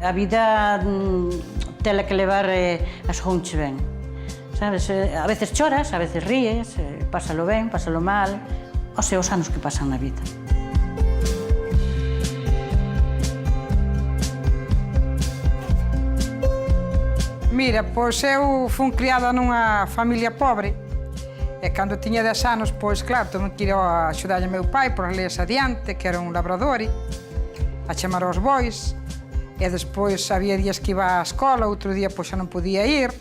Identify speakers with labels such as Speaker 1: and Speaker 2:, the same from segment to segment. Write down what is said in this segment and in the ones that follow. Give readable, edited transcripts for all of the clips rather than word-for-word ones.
Speaker 1: A vida tela que levar as junches ben. Sabes? A veces choras, a veces ríes, pásalo ben, pásalo mal, os seus anos que pasan na vida.
Speaker 2: Mira, pois eu fui criada nunha familia pobre e cando tiña 10 anos, pois claro, tuve que ir a axudar a meu pai por leis adiante, que era un labrador, a chamar aos bois, e despois había días que iba á escola, outro día pois xa non podía ir,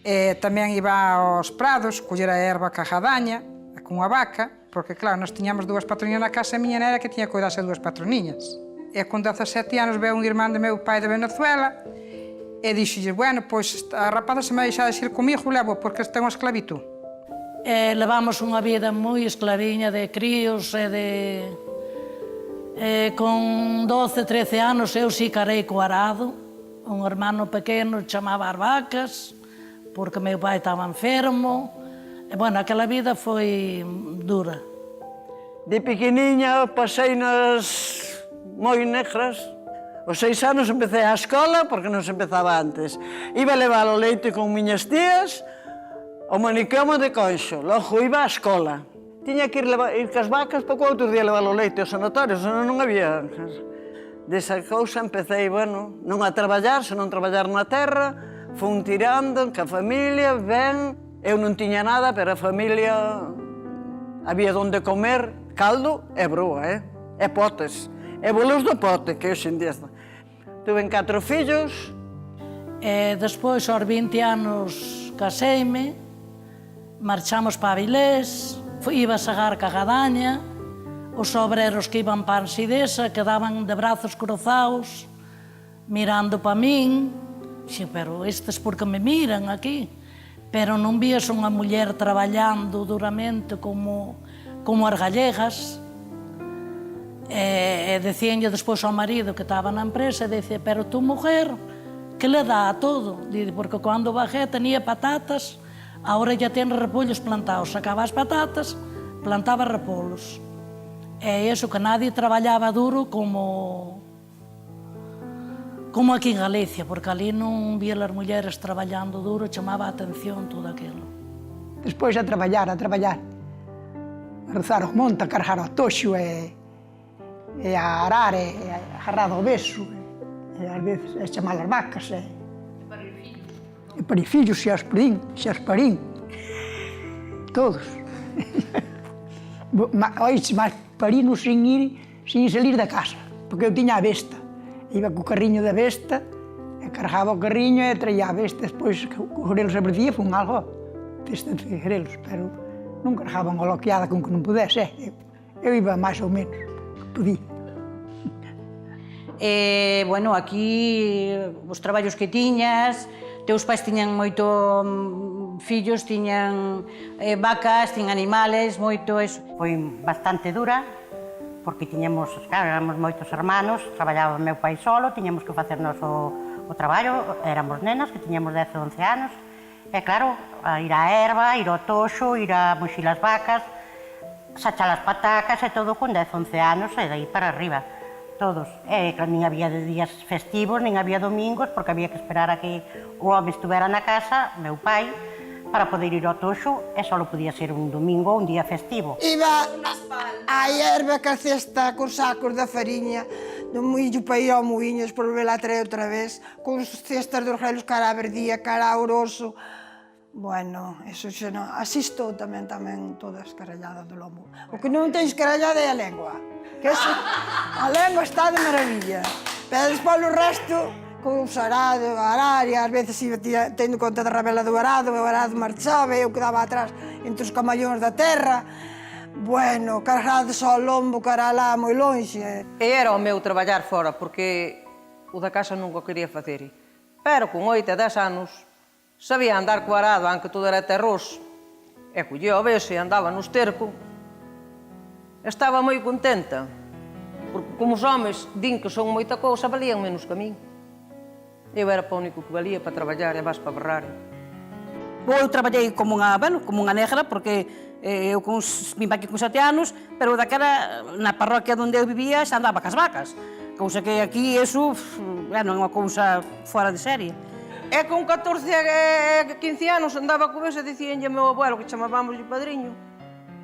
Speaker 2: e tamén iba aos prados, coller a erva ca jadaña, cunha vaca, porque claro, nós tiñamos dúas patroñas na casa e a miña nera que tiña que cuidarse dúas patroniñas. E con 17 anos veu un irmán de meu pai de Venezuela e dixolle, bueno, pois a rapaza se me deixa ir comigo, levo, porque ten unha esclavitud.
Speaker 3: Levamos unha vida moi esclaviña de críos e de... Con 12, 13 anos eu sí carei co arado. Un hermano pequeno chamaba as vacas, porque meu pai estaba enfermo. E, bueno, aquela vida foi dura.
Speaker 4: De pequeniña pasei nas moi negras. Aos 6 anos empecé a escola, porque non se empezaba antes. Iba a levar o leite con miñas tías ao manicomio de Conxo. Logo iba á escola. Tiña que ir cas vacas para o outro día levar o leite aos sanatorios, senón non había. Desa cousa empecé, bueno, non a traballar, senón traballar na terra, fun tirando, ca familia, ben. Eu non tiña nada, pero a familia había onde comer caldo e broa, e potes. E bolos do pote, que hoxe en día está. Tuve 4 fillos.
Speaker 3: Despois, aos 20 anos, caseime, marchamos para Avilés, iba a segar ca Gadaña, os obreros que iban para Ansidesa quedaban de brazos cruzados, mirando para min. Xe, pero estes por que me miran aquí? Pero non vías unha muller traballando duramente como as gallegas. E decíanlle despois ao marido que estaba na empresa, e dicía, pero tú, mujer, que le dá a todo? Dice, porque cando bajé tenía patatas, ahora ya ten repollos plantados. Sacaba as patatas, plantaba repolos. E iso que nadie traballaba duro como aquí en Galicia, porque ali non vía as mulleres traballando duro, chamaba a atención todo aquilo.
Speaker 5: Despois a traballar, a rozar o monte, a cargar o toxo e a arar e a agarrar o beso e ás veces a chamar as vacas e parir fillos, xa os parín, todos. Oixe, mas parinos sin salir da casa, porque eu tiña a besta. Iba co carriño da besta, e cargaba o carriño e traía a besta, despois os grelos a perdía, fun algo deste de grelos, pero non cargaban goloqueada con que non pudese. Eu iba máis ou menos, podía.
Speaker 1: Bueno, aquí os traballos que tiñas, teus pais tiñan moito fillos, tiñan vacas, tiñan animales, moito eso.
Speaker 6: Foi bastante dura, porque tiñamos, claro, éramos moitos hermanos, traballaba meu pai solo, tiñamos que facernos o traballo, éramos nenas que tiñamos 10 ou 11 anos, e claro, a ir á erva, ir ao toxo, ir a moxir as vacas, sachar as patacas e todo con 10, 11 anos e dai para arriba, todos. E claro, nin había de días festivos, nin había domingos, porque había que esperar a que o home estuvera na casa, meu pai, para poder ir ao toxo, e só podía ser un domingo ou un día festivo.
Speaker 7: Iba á erva ca cesta con sacos da fariña do muillo para ir ao muiño, por volver a traer outra vez, con cestas dos grelos cara a verdía, cara a oroso. Bueno, eso xa non... Así estou tamén toda escarallada do lomo. O que non ten escarallada é a lengua. A lengua está de maravilla. Pero despois o resto, con o arado, arar, e ás veces iba tendo conta da rabela do arado, o arado marchaba, e eu quedaba atrás entre os camallóns da terra. Bueno, cargades ao lombo, cara lá, moi lonxe.
Speaker 8: E era o meu traballar fora, porque o da casa nunca o quería facer. Pero con 8 e 10 anos, sabía andar co arado, aunque todo era terroso, e collía o beso e andaba no esterco. Estaba moi contenta, porque como os homes din que son moita cousa, valían menos que a min. Eu era para o único que valía para traballar e vas para berrar.
Speaker 9: Eu traballei como unha negra, porque eu vim aquí con 7 anos, pero daquela, na parroquia onde eu vivía, xa andaba cas vacas. cousa que aquí, eso, bueno, é unha cousa fora de serie.
Speaker 8: E con 14 e 15 anos andaba co beso e dicíanlle meu abuelo, que chamábamos de padriño: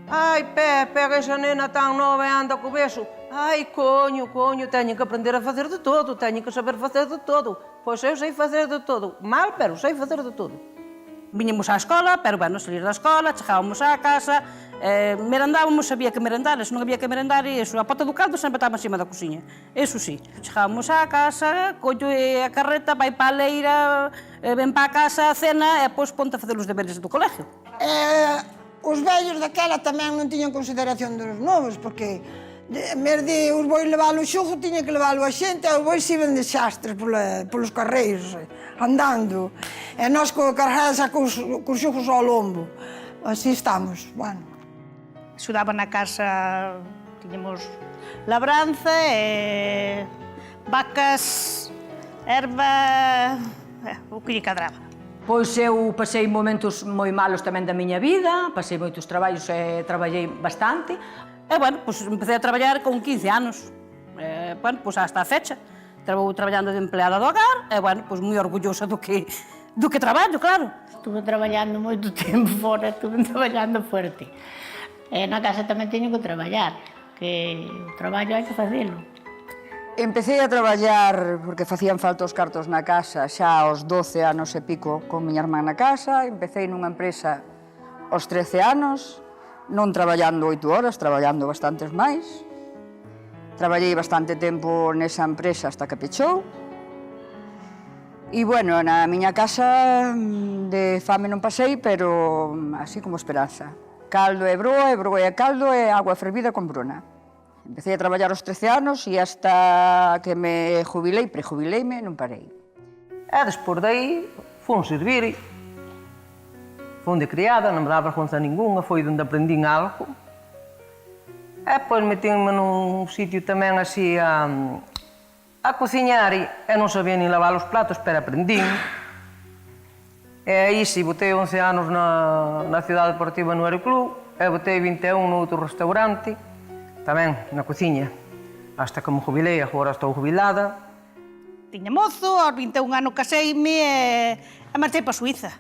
Speaker 8: ai, pega esa nena tan nova e anda co beso. Ai, coño, teñen que aprender a facer de todo, teñen que saber facer de todo. Pois eu sei facer de todo. Mal, pero sei facer de todo.
Speaker 9: Viñemos á escola, pero, bueno, salir da escola, chegábamos á casa, merendábamos, había que merendar, se non había que merendar, e iso, a pota do caldo sempre estaba encima da cociña, eso sí. Chegábamos á casa, collo a carreta, vai pa a leira, ven pa a casa a cena, e pois ponte a facer os deberes do colegio.
Speaker 7: Os vellos daquela tamén non tiñan consideración dos novos, porque en vez de os bois levalo o xogo, tiña que levalo a xente, e os bois iban de xastres polos carreiros, andando. E nós carregadas cos xogos ao lombo. Así estamos, bueno.
Speaker 10: Axudaba na casa, tiñamos labranza e vacas, erva, o que lle cadraba.
Speaker 11: Pois eu pasei momentos moi malos tamén da miña vida, pasei moitos traballos e traballei bastante.
Speaker 9: E, bueno, pois empecé a traballar con 15 anos. Bueno, pois hasta a fecha. Traballo traballando de empleada do hogar, e, bueno, pois moi orgullosa do que traballo, claro.
Speaker 12: Estuve traballando moito tempo fora, estuve traballando fuerte. E na casa tamén teño que traballar, que o traballo hai que facelo.
Speaker 13: Empecé a traballar porque facían falta os cartos na casa xa aos 12 anos e pico con miña irmán na casa. Empecé nunha empresa aos 13 anos, non traballando 8 horas, traballando bastantes máis. Traballei bastante tempo nesa empresa hasta que pechou. E, bueno, na miña casa de fame non pasei, pero así como esperanza. Caldo e broa e caldo e agua fervida con bruna. Empecé a traballar aos 13 anos e hasta que me jubilei, prejubileime, non parei.
Speaker 8: E despois daí, fun servir. Fun de criada, non me dá vergonza ninguna, foi onde aprendín algo. E depois metín-me nun sitio tamén así a cociñar e non sabía nin lavar os platos, pero aprendín. E aí si, botei 11 anos na Cidade Deportiva no Aeroclub, e botei 21 no outro restaurante, tamén na cociña, hasta que me jubilei, agora estou jubilada.
Speaker 10: Tiña mozo, aos 21 anos caseime e marchei para Suiza.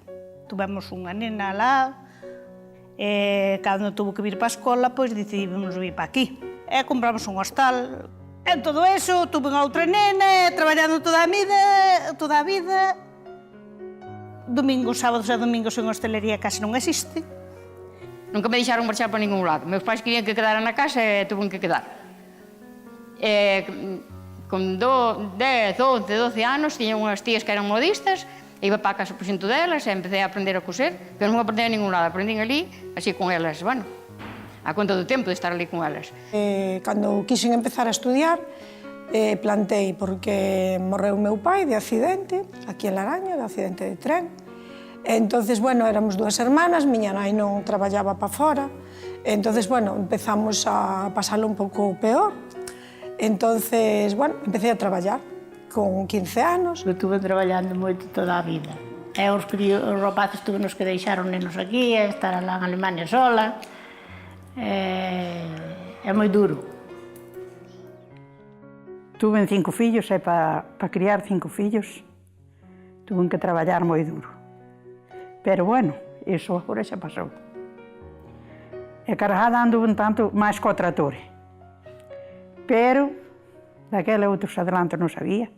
Speaker 10: Tuvemos unha nena lá, e cando tuvo que vir para a escola, pois decidimos vir para aquí. E compramos un hostal. En todo eso, tuve unha outra nena, traballando toda a vida. Domingos, sábados e domingos en hostelería case non existe.
Speaker 14: Nunca me deixaron marchar para ningún lado. Meus pais querían que quedara na casa e tuve que quedar. Con 10, 11, 12 anos, tiña unhas tías que eran modistas, e iba para a casa por xunto delas e empecé a aprender a coser, pero non aprendí a ningún lado, aprendín ali, así con elas, bueno, a conta do tempo de estar ali con elas.
Speaker 15: Cando quixen empezar a estudiar, plantei porque morreu meu pai de accidente, aquí en Laraña, de accidente de tren. Entonces, bueno, éramos dúas hermanas, miña nai non traballaba para fora, entonces, bueno, empezamos a pasalo un pouco peor. Entonces, bueno, empecé a traballar con 15 anos.
Speaker 12: Estuve traballando moito toda a vida. E os rapaces tuvenos que deixar os nenos aquí, estar lá en Alemania sola. É moi duro.
Speaker 5: Tuve 5 fillos e para criar 5 fillos tuve que traballar moi duro. Pero, bueno, iso agora xa pasou. E carregada ando un tanto máis co tratore. Pero, daquela outros adelantos non sabía.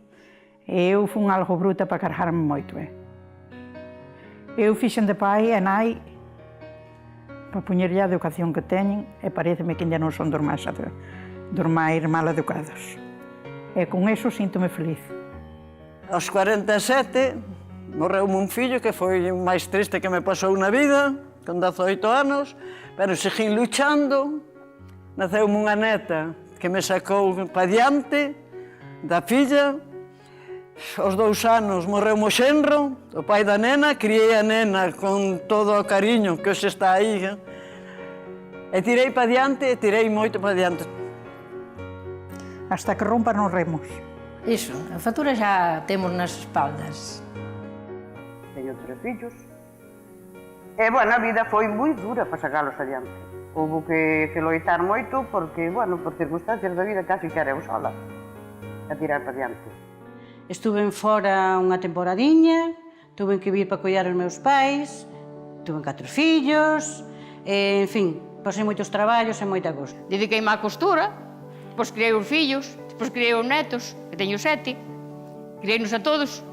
Speaker 5: Eu fun algo bruta para carregarme moito, Eu fixen de pai e nai para poñerlle a educación que teñen e pareceme que ainda non son dos máis mal educados. E con eso síntome feliz.
Speaker 4: Aos 47 morreu un fillo que foi o máis triste que me pasou na vida, con 18 anos, pero seguín luchando. Naceu unha neta que me sacou para diante da filla. Aos 2 anos morreu o xenro, o pai da nena, criei a nena con todo o cariño que hoxe está aí. E tirei para diante, e tirei moito para diante.
Speaker 5: Hasta que rompan os remos.
Speaker 11: Iso, a factura xa temos nas espaldas.
Speaker 6: Teño 3 fillos. E, bueno, a vida foi moi dura para sacalos adiante. Houve que loitar moito porque, bueno, por circunstancias da vida casi que era eu sola. a tirar para diante.
Speaker 1: Estuve fora unha temporadiña, tuve que vir para cuidar os meus pais, tuve 4 fillos, en fin, pasei moitos traballos e moita cousa.
Speaker 14: Dediquei-me á costura, depois criei os fillos, depois criei os netos, que teño 7, criei-nos a todos.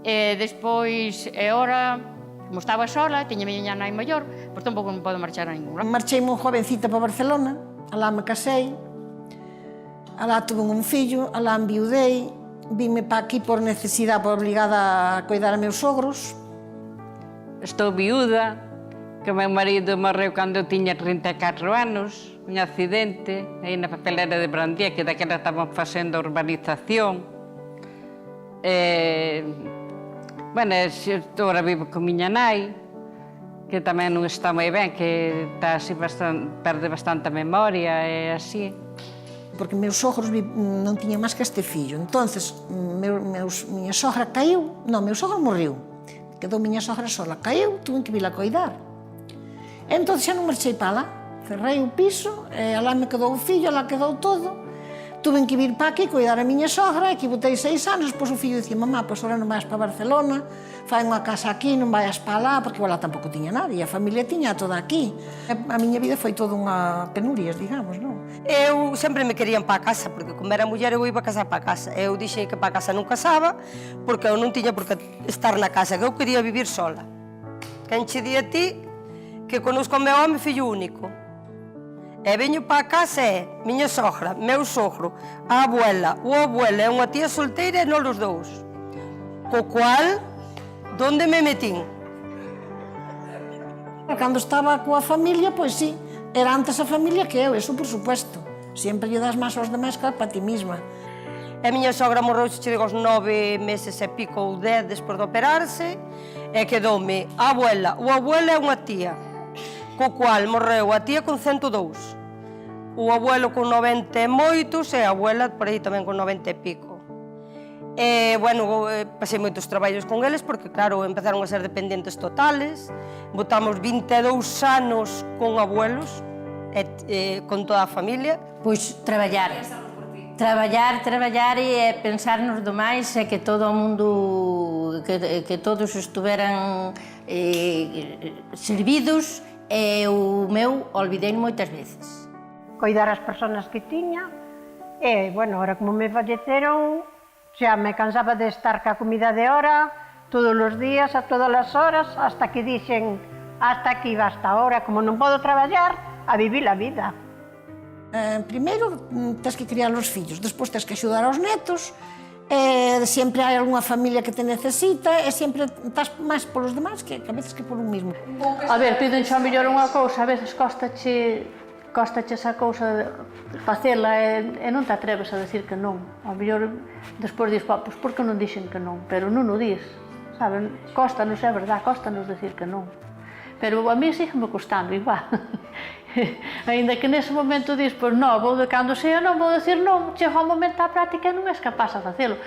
Speaker 14: E despois, ahora, como estaba sola, tiña a miña nai maior, pois tampouco non podo marchar a ningún lado.
Speaker 7: Marchei moi jovencita para Barcelona, alá me casei, alá tuve un fillo, alá enviudei, vime para aquí por necesidade, por obligada a cuidar a meus sogros.
Speaker 16: Estou viúda, que o meu marido morreu cando eu tiña 34 anos, un accidente, aí na papelera de Brandía, que daquela estaban facendo urbanización. Bueno, agora vivo con miña nai, que tamén non está moi ben, que está así perde bastante memoria e así.
Speaker 7: Porque meus sogros non tiñan máis que este fillo. Entonces, miña sogra caiu, non, meu sogro morreu. Quedou miña sogra sola, caiu, tuve que vir a cuidar. Entón xa non marchei para lá, cerrei o piso, alá me quedou o fillo, alá quedou todo. Tuve que vir para aquí, cuidar a miña sogra, e que botei 6 anos, pois o fillo dicía, mamá, pois ahora non vais para Barcelona, fai unha casa aquí, non vayas para lá, porque lá tampouco tiña nadie, a familia tiña toda aquí. A miña vida foi toda unha penurias, digamos, non?
Speaker 17: Eu sempre me querían para a casa, porque como era muller eu iba a casar para a casa. Eu dixei que para a casa non casaba, porque eu non tiña por que estar na casa, que eu quería vivir sola. Quen che di a ti que conozco o meu home fillo único. E veño para a casa e miña sogra, meu sogro, a abuela, o abuelo e unha tía solteira e non os dous. Co cual, donde me metín?
Speaker 7: Cando estaba coa familia, pois sí, era antes a familia que eu, eso por supuesto. Sempre lle das máis aos demais que para ti misma.
Speaker 17: E miña sogra morreu, che digo, aos 9 meses e pico ou 10 despois de operarse, e quedoume a abuela, o abuelo e unha tía, co cual morreu a tía con 102, o abuelo con 90 e moitos e a abuela por aí tamén con 90 e pico. E, bueno, pasei moitos traballos con eles porque, claro, empezaron a ser dependentes totales, botamos 22 anos con abuelos, con toda a familia.
Speaker 12: Pois traballar e pensar nos demais e que todo o mundo, que todos estuveran servidos e o meu olvidei moitas veces.
Speaker 18: Coidar as persoas que tiña e, bueno, ahora como me falleceron, xa me cansaba de estar ca comida de hora, todos os días, a todas as horas, hasta que dixen, hasta aquí va hasta ahora, como non podo traballar, a vivir a vida.
Speaker 7: Primeiro, tens que criar os fillos, despois tens que axudar aos netos, sempre hai algunha familia que te necesita e sempre estás máis polos demais que a veces que por un mismo.
Speaker 3: A ver, pídenche ao mellor unha cousa, a veces costache esa cousa facela e non te atreves a decir que non. Ao mellor despois dis, pois por que non dixen que non? Pero non o dis, saben? Cóstanos, é verdad, cóstanos decir que non. Pero a mí sígueme costando igual. Ainda que nese momento dis, pois non, vou de cando sea, non vou decir non, chega o momento á práctica e non és capaz de facelo.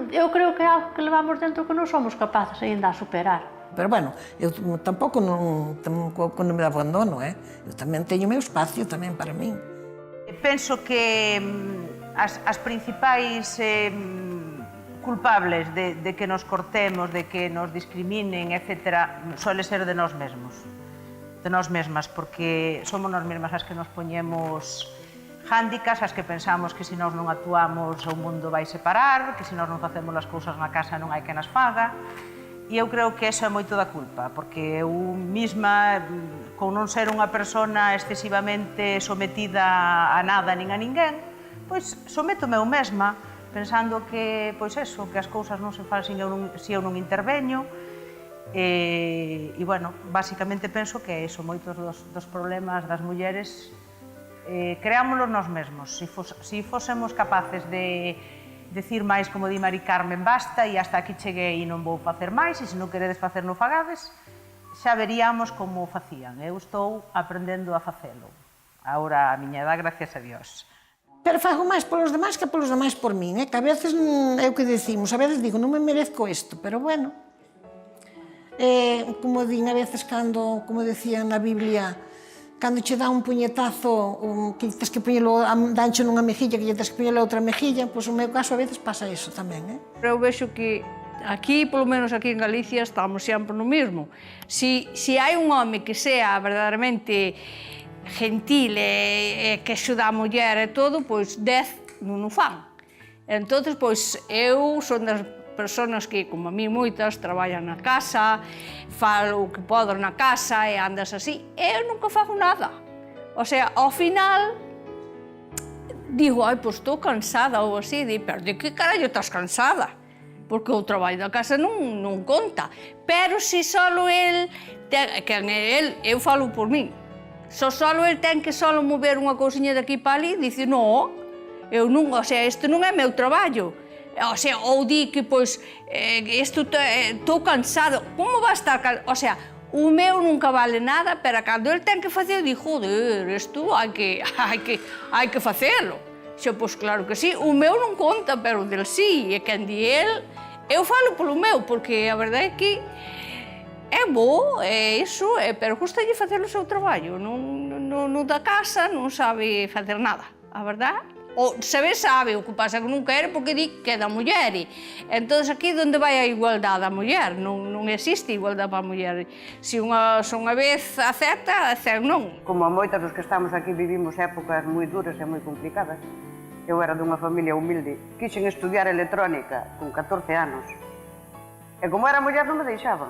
Speaker 3: Eu creo que é algo que levamos dentro que non somos capaces ainda a superar.
Speaker 7: Pero, bueno, eu tampouco non me abandono, eu tamén teño o meu espacio tamén para min.
Speaker 19: Penso que as principais culpables de que nos cortemos, de que nos discriminen, etc., suele ser de nós mesmos, de nós mesmas, porque somos nós mesmas as que nos poñemos hándicaps, as que pensamos que se nós non actuamos o mundo vai separar, que se nós non facemos as cousas na casa non hai que nas faga. E eu creo que eso é moito da culpa, porque eu mesma, con non ser unha persona excesivamente sometida a nada nin a ninguén, pois sométome eu mesma, pensando que, pois eso, que as cousas non se fan se eu non interveño, e, bueno, basicamente penso que é iso, moitos dos problemas das mulleres creámonos nós mesmos. Se fósemos capaces de decir máis, como di Mari Carmen, basta e hasta aquí cheguei e non vou facer máis, e se non queredes facer non fagades, xa veríamos como facían. Eu estou aprendendo a facelo. Agora, a miña edad, gracias a Dios.
Speaker 7: Pero fago máis polos demais que polos demais por min, que a veces é o que decimos, a veces digo, non me merezco isto, pero bueno, como din a veces cando, como decían na Biblia, cando che dá un puñetazo, que tes que poñelo, dancho nunha mejilla, que lle tes que poñelo a outra mejilla, pois o meu caso a veces pasa iso tamén,
Speaker 20: Eu vexo que aquí, polo menos aquí en Galicia, estamos sempre no mesmo. Si hai un home que sea verdadeiramente gentil e que axuda a muller e todo, pois 10 non o fan. Entón, pois, eu son das persoas que, como a mí moitas, traballan na casa, falo o que podo na casa e andas así, eu nunca fago nada. O sea, ao final, digo, ai, pois estou cansada ou así, pero de que carallo estás cansada? Porque o traballo da casa non conta. Pero se solo el, eu falo por min, solo el ten que solo mover unha cousiña daqui para ali, dice, non, eu non, o sea, isto non é meu traballo. O sea, ou di que, pois, estou cansado. Como vai estar cansado? O sea, o meu nunca vale nada, pero cando el ten que facer, di, joder, isto hai que facelo. Xa, pois, claro que sí. O meu non conta, pero o del sí. E quen di el, eu falo polo meu, porque a verdade é que é bo, é iso, pero custalle facer o seu traballo. Non da casa non sabe facer nada, a verdade. O sabe, o que pasa que non quere porque di que é da muller. Entón, aquí onde vai a igualdade da muller? Non existe igualdade para a muller. Se unha vez acepta, non.
Speaker 21: Como a moitas dos que estamos aquí vivimos épocas moi duras e moi complicadas, eu era dunha familia humilde, quixen estudiar electrónica con 14 anos. E como era muller non me deixaban.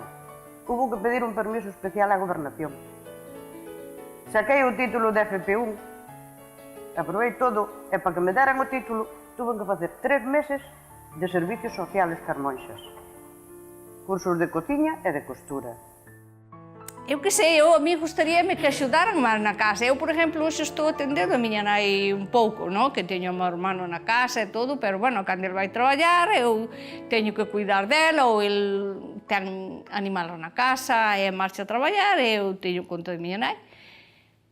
Speaker 21: Hubo que pedir un permiso especial á gobernación. Saquei o título de FP1, aprobei todo, e para que me deran o título, tuve que facer 3 meses de servicios sociales carmonxas. Cursos de cociña e de costura.
Speaker 20: Eu que sei, a mí gustaríame que axudaran máis na casa. Eu, por exemplo, hoxe estou atendendo a miña nai un pouco, que teño o meu hermano na casa e todo, pero, bueno, cando ele vai traballar, eu teño que cuidar dela, ou ele ten animales na casa e marcha a traballar, e eu teño conta de miña nai.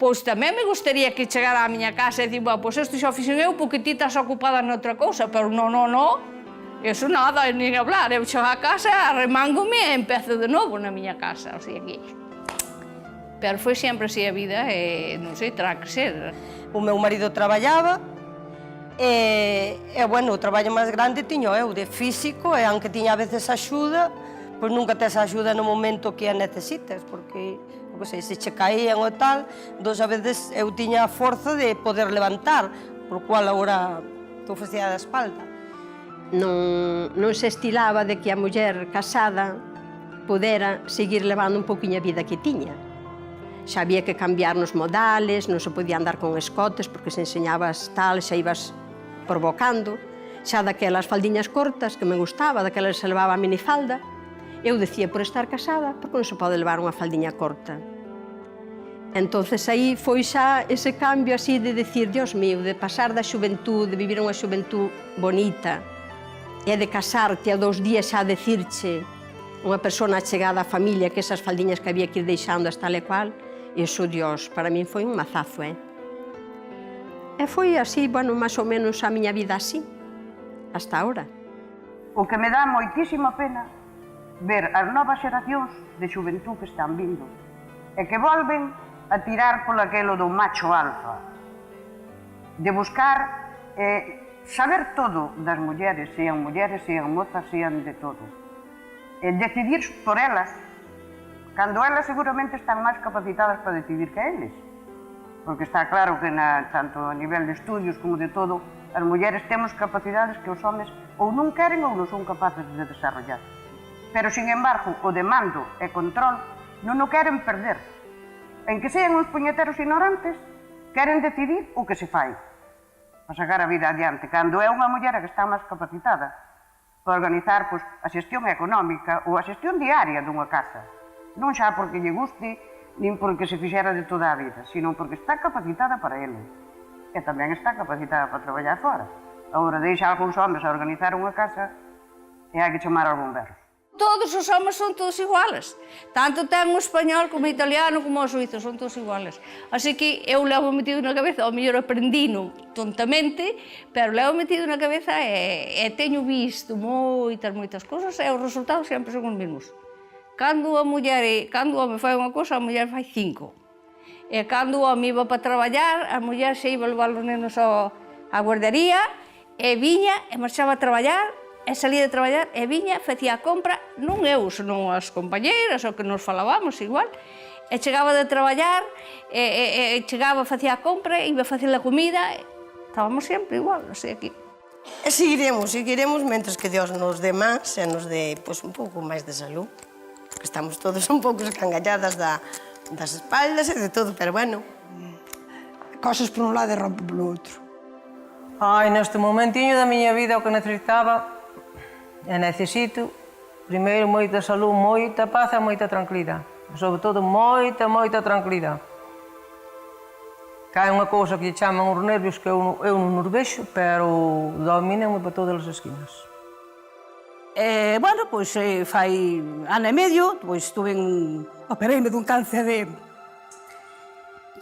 Speaker 20: Pois tamén me gustaría que chegara á miña casa e dicir, pois isto xa fixen eu porque ti estás ocupada noutra cousa, pero non, eso nada, nin hablar. Eu chego á casa, arremángome e empezo de novo na miña casa, o sea que... Pero foi sempre así a vida e, non sei, terá que ser.
Speaker 17: O meu marido traballaba e, bueno, o traballo máis grande tiño eu, de físico, e aunque tiña a veces axuda, pois nunca tes axuda no momento que a necesites, porque... se che caían ou tal, a veces eu tiña a forza de poder levantar, por cual agora estou facida da espalda.
Speaker 22: Non se estilaba de que a muller casada pudera seguir levando un poquinho a vida que tiña. Xa había que cambiar nos modales, non se podía andar con escotes porque se enseñabas tal, xa ibas provocando, xa daquelas faldiñas cortas que me gustaba, daquelas que se levaba a minifalda. Eu decía, por estar casada, porque non se pode levar unha faldiña corta? Entonces aí foi xa ese cambio así de decir, Dios mío, de pasar da xuventud, de vivir unha xuventud bonita, e de casarte a 2 días xa a decirche unha persona chegada á familia que esas faldiñas que había que ir deixando hasta tal e cual, iso, Dios, para min foi un mazazo, E foi así, bueno, máis ou menos a miña vida así, hasta ahora.
Speaker 21: O que me dá moitísima pena ver as novas xeracións de xuventud que están vindo e que volven a tirar polo aquelo do macho alfa, de buscar saber todo das mulleres, sean mozas, sean de todo, e decidir por elas, cando elas seguramente están máis capacitadas para decidir que eles, porque está claro que tanto a nivel de estudios como de todo, as mulleres temos capacidades que os homes ou non queren ou non son capaces de desarrollar. Pero, sin embargo, o de mando e control non o queren perder. En que sean uns puñeteros ignorantes, queren decidir o que se fai para sacar a vida adiante, cando é unha muller que está máis capacitada para organizar a xestión económica ou a xestión diaria dunha casa. Non xa porque lle guste, nin porque se fixera de toda a vida, sino porque está capacitada para ele. E tamén está capacitada para traballar fora. Agora, deixa algúns homes a organizar unha casa e hai que chamar aos bomberos.
Speaker 20: Todos os homes son todos iguales. Tanto ten o español como o italiano como o suizo, son todos iguales. Así que eu levo metido na cabeza, ao mellor aprendino tontamente, pero levo metido na cabeza e teño visto moitas cousas e os resultados sempre son os mesmos. Cando o home fai unha cousa, a muller fai 5. E cando o home iba para traballar, a muller se iba levar os nenos á guardería, e viña, e marchaba a traballar, e salía de traballar, e viña, facía a compra, non eu, senón as compañeiras, o que nos falábamos igual, e chegaba de traballar, e chegaba, facía a compra, iba a facer a comida, estábamos sempre igual, non sei, aquí.
Speaker 17: E seguiremos, mentres que Dios nos dé máis e nos dé un pouco máis de salud, porque estamos todos un pouco escangalladas das espaldas e de todo, pero bueno.
Speaker 7: Cosas por un lado e rompe polo outro.
Speaker 8: Ai, neste momentiño da miña vida o que necesitaba e necesito, primeiro, moita salud, moita paz e moita tranquilidade. Sobre todo, moita tranquilidade. Cae unha cousa que lle chaman os nervios que eu non os vexo, pero dominenme por todas as esquinas.
Speaker 2: Bueno, pois fai ano e medio, pois opereime dun cáncer de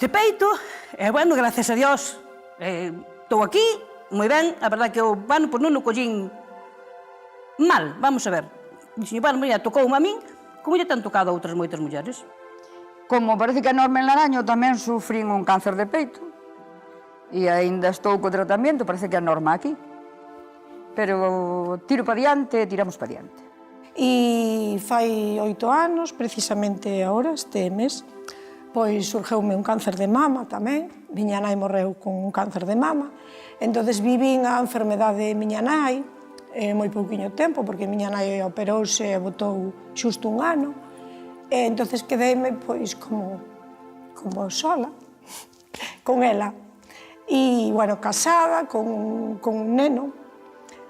Speaker 2: peito, e bueno, gracias a Dios, estou aquí, moi ben, a verdade que eu, bueno, pois non o collín mal, vamos a ver. Dixen, bueno, mira, tocoume a min, como lle ten tocado a outras moitas mulleres.
Speaker 13: Como parece que a Norma en Laraño tamén sufrín un cáncer de peito, e aínda estou co tratamento, parece que a Norma aquí. Pero tiro para diante, tiramos para diante.
Speaker 15: E fai 8 anos, precisamente agora, este mes, pois surgeume un cáncer de mama tamén. Miña nai morreu con un cáncer de mama. Entonces vivín a enfermedade de miña nai moi pouquiño tempo, porque miña nai operouse e botou xusto un ano. E entonces quedeime pois como sola, con ela. E, bueno, casada, con un neno.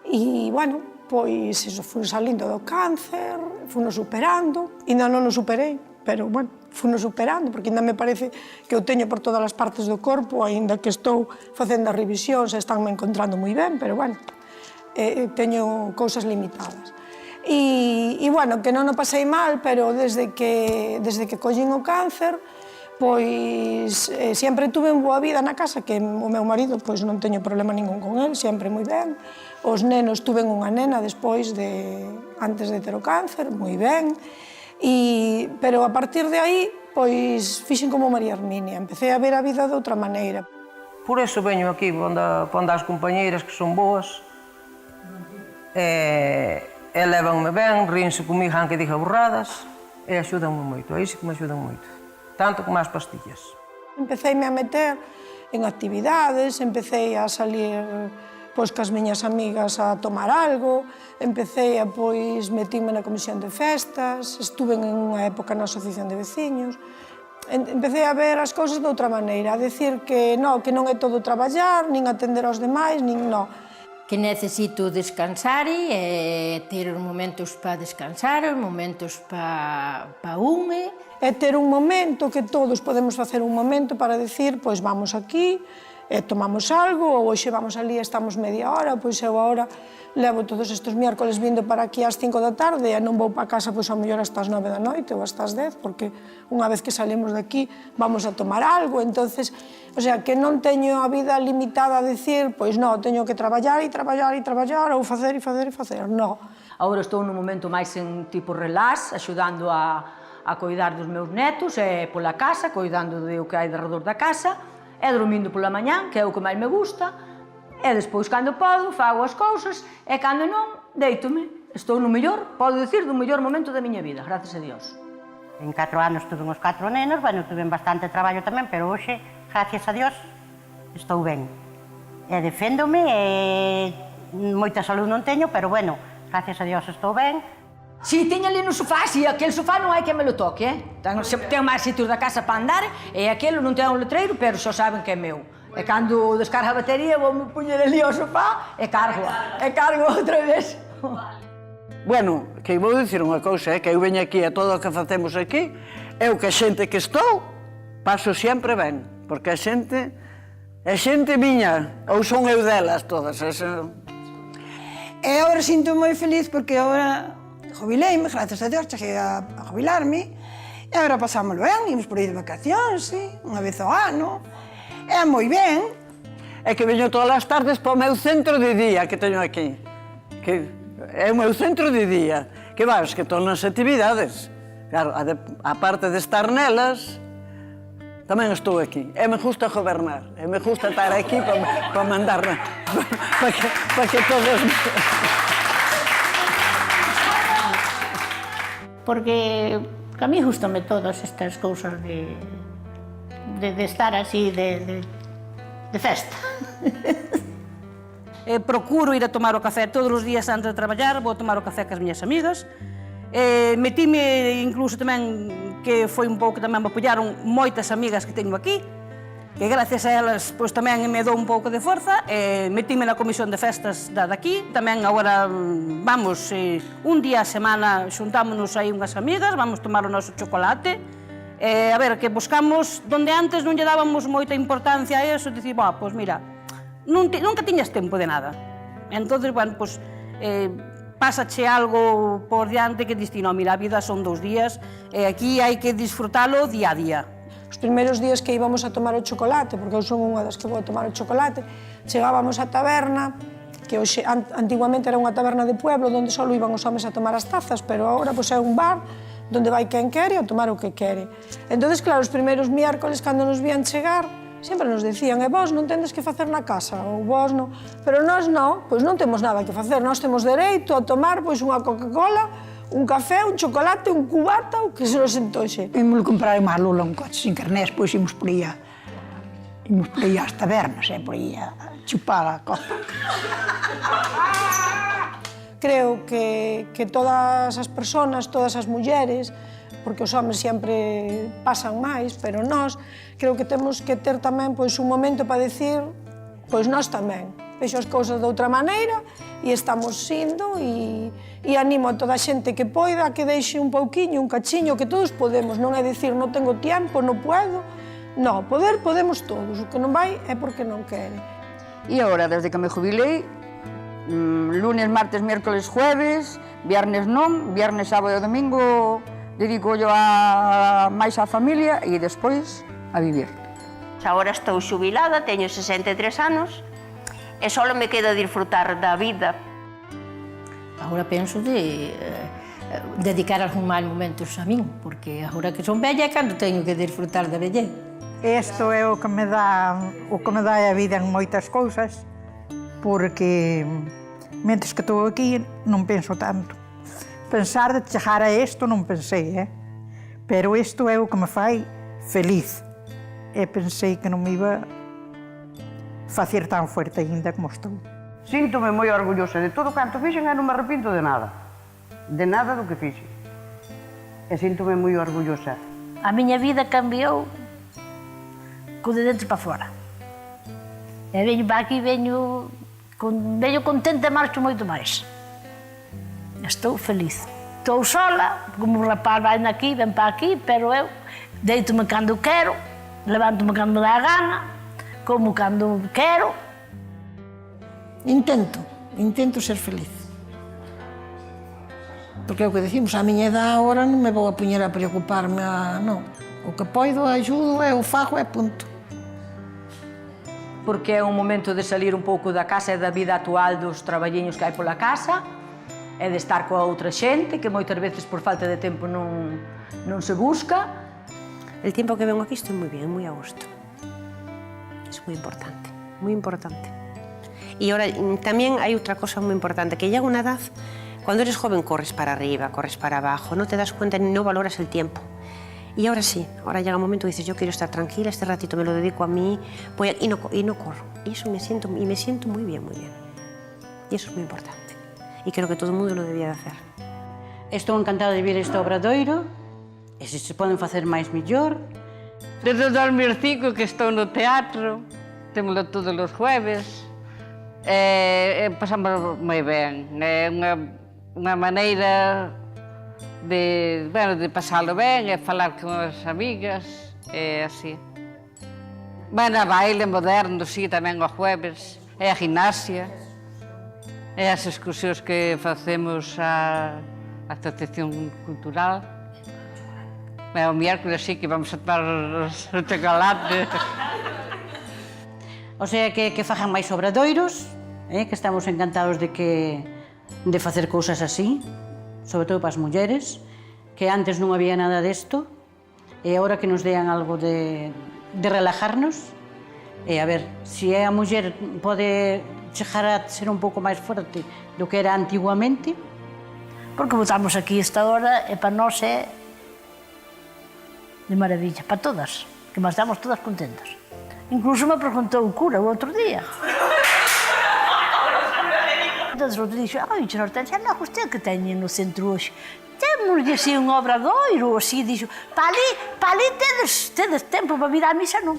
Speaker 15: E, bueno, pois eso, fui salindo do cáncer, funo superando, ainda non o superei, pero, bueno, funo superando, porque ainda me parece que o teño por todas as partes do corpo, ainda que estou facendo as revisións e estánme encontrando moi ben, pero, bueno, teño cousas limitadas. E, bueno, que non o pasei mal, pero desde que collín o cáncer, pois sempre tuve unha boa vida na casa, que o meu marido pois non teño problema ningún con el, sempre moi ben. Os nenos, tuve unha nena despois antes de ter o cáncer, moi ben. Pero a partir de aí, pois fixen como María Herminia, empecé a ver a vida de outra maneira.
Speaker 8: Por eso veño aquí, ponda as compañeiras que son boas, e levanme ben, ríense comigo, aunque diga burradas, e axudanme moito, aí sí que me axudan moito. Tanto como as pastillas.
Speaker 15: Empecéime a meter en actividades, empecé a salir pois cas miñas amigas a tomar algo, empecé a metíme na comisión de festas, estuve en unha época na asociación de veciños, empecé a ver as cousas de outra maneira, a decir que non é todo traballar, nin atender aos demais, nin non.
Speaker 9: Que necesito descansar e ter os momentos para descansar, os momentos para unme.
Speaker 15: É ter un momento que todos podemos facer un momento para decir, pois vamos aquí, tomamos algo, ou hoxe vamos ali e estamos media hora, pois eu agora levo todos estes miércoles vindo para aquí ás 5 da tarde e non vou para casa pois ao mellor hasta as 9 da noite ou hasta as 10, porque unha vez que salimos de aquí vamos a tomar algo, entonces, o sea, que non teño a vida limitada a decir, pois non, teño que traballar e traballar e traballar ou facer e facer e facer, non.
Speaker 11: Agora estou nun momento máis en tipo relax, axudando a coidar dos meus netos e pola casa, coidando do que hai de redor da casa, e dormindo pola mañán, que é o que máis me gusta, e despois, cando podo, fago as cousas, e cando non, deítome. Estou no mellor, podo dicir, do mellor momento da miña vida, gracias a Dios.
Speaker 6: En 4 anos tuve uns 4 nenos, bueno, tuve bastante traballo tamén, pero hoxe, gracias a Dios, estou ben. E deféndome, moita salud non teño, pero bueno, gracias a Dios estou ben.
Speaker 11: Si, teño ali no sofá, si, aquel sofá non hai que me lo toque, ten máis sitios da casa para andar, e aquele non ten un letreiro, pero só saben que é meu. E cando descarga a batería, vou-me poñer ali ao sofá e cargo outra vez.
Speaker 4: Bueno, que vou dicir unha cousa, que eu veño aquí a todo o que facemos aquí, eu que a xente que estou, paso sempre ben, porque a xente é xente miña, ou son eu delas todas.
Speaker 7: E agora sinto moi feliz porque agora jubileime, gracias a Dios, cheguei a jubilarme, e agora pasámoslo ben, imos por aí de vacacións, unha vez ao ano, é moi ben.
Speaker 4: É que veño todas as tardes para o meu centro de día que teño aquí, que é o meu centro de día, que que estou nas actividades. Claro, a parte de estar nelas, tamén estou aquí. E me gusta gobernar, e me gusta estar aquí para mandarme, para que todos...
Speaker 12: Porque a mí gustame todas estas cousas de estar así, de festa.
Speaker 2: Procuro ir a tomar o café todos os días antes de traballar, vou tomar o café cas miñas amigas. Metime incluso tamén, que foi un pouco que tamén me apoyaron moitas amigas que teño aquí, que gracias a elas pois tamén me dou un pouco de forza. Metime na comisión de festas daqui, tamén agora vamos un día a semana, xuntámonos aí unhas amigas, vamos tomar o noso chocolate. A ver, que buscamos, donde antes non lle dábamos moita importancia a eso, dicir, pois mira, nunca tiñas tempo de nada. Entón, bueno, pois, pásache algo por diante que diste, no, mira, a vida son 2 días, e aquí hai que disfrutalo día a día.
Speaker 15: Os primeiros días que íbamos a tomar o chocolate, porque eu son unha das que vou a tomar o chocolate, chegábamos á taberna, que hoxe, antiguamente era unha taberna de pueblo, onde só iban os homes a tomar as tazas, pero agora pois, é un bar onde vai quen quere a tomar o que quere. Entón, claro, os primeiros miércoles, cando nos vían chegar, sempre nos decían, e vos non tendes que facer na casa, ou vos non... Pero nós non, pois non temos nada que facer, nós temos dereito a tomar pois unha Coca-Cola, un café, un chocolate, un cubata, o que se nos entoxe.
Speaker 5: Imos comprar máis lula un coche sin carnés, pois imos por aí ás tabernas, por aí a chupar a copa.
Speaker 15: Creo que todas as persoas, todas as mulleres, porque os homens sempre pasan máis, pero nós creo que temos que ter tamén pois, un momento para decir, pois nós tamén. Vexo as cousas de outra maneira e estamos indo e animo a toda a xente que poida que deixe un pouquiño, un cachiño, que todos podemos, non é dicir non tengo tiempo, non puedo. Non, poder podemos todos, o que non vai é porque non quere.
Speaker 13: E agora, desde que me jubilei, lunes, martes, miércoles, jueves, viernes non, viernes, sábado e domingo dedico yo máis á familia e despois a vivir.
Speaker 10: Agora estou xubilada, teño 63 anos e só me queda disfrutar da vida.
Speaker 9: Agora penso de dedicar algún máis momentos a min, porque agora que son bella é cando teño que disfrutar da vellez.
Speaker 5: Isto é o que me dá a vida en moitas cousas, porque mentres que estou aquí non penso tanto. Pensar de chegar a isto non pensei, pero isto é o que me fai feliz. E pensei que non me iba facer tan fuerte ainda como estou.
Speaker 21: Síntome moi orgullosa de todo canto fixen e non me arrepinto de nada do que fixen. E síntome moi orgullosa.
Speaker 12: A miña vida cambiou co de dentro para fora. E veño para aquí, veño contente e marcho moito máis. Estou feliz. Estou sola, como o rapaz vai aquí, ven para aquí, pero eu deito-me cando quero, levanto-me cando me dá a gana, como cando quero.
Speaker 7: Intento ser feliz. Porque é o que decimos, a miña edad agora non me vou a poñer a preocuparme, non. O que poido, ajudo, o fago e punto.
Speaker 11: Porque é un momento de salir un pouco da casa e da vida actual dos traballiños que hai pola casa, e de estar coa outra xente, que moitas veces por falta de tempo non se busca.
Speaker 6: El tiempo que vengo aquí estoy moi bien, moi a gusto. Es moi importante, moi importante. E ahora tamén hai outra cosa moi importante, que llega unha edad, cuando eres joven corres para arriba, corres para abajo, no te das cuenta ni no valoras el tiempo. Y ahora sí, ahora llega un momento que dices, yo quiero estar tranquila, este ratito me lo dedico a mí, y no corro. Y eso me siento muy bien, muy bien. Y eso es muy importante. Y creo que todo el mundo lo debía de hacer.
Speaker 1: Estou encantada de vir a este obradoiro, e se poden facer máis millor.
Speaker 16: Desde o 2005 que estou no teatro, témolo todos os jueves, pasamos moi ben. É unha maneira de pasalo ben, e falar con as amigas, e así. Bueno, baile moderno, sí, tamén os jueves, e a gimnasia, e as excursións que facemos á Asociación Cultural. E o miércoles sí que vamos a tomar o chocolate.
Speaker 1: O sea, que fajan máis obradoiros, que estamos encantados de facer cousas así, sobre todo para as mulleres, que antes non había nada desto, e agora que nos dean algo de de relajarnos e a ver, se a muller pode chegar a ser un pouco máis forte do que era antiguamente.
Speaker 12: Porque votamos aquí esta hora e para nós é de maravilla, para todas, que nos estamos todas contentas. Incluso me preguntou o cura o outro día. Entón, o outro dixo, ai, Dona Hortensia, non, usted que teñe no centro hoxe? Temos así un obradoiro, así, dixo, para ali tedes tempo para vir á misa, non?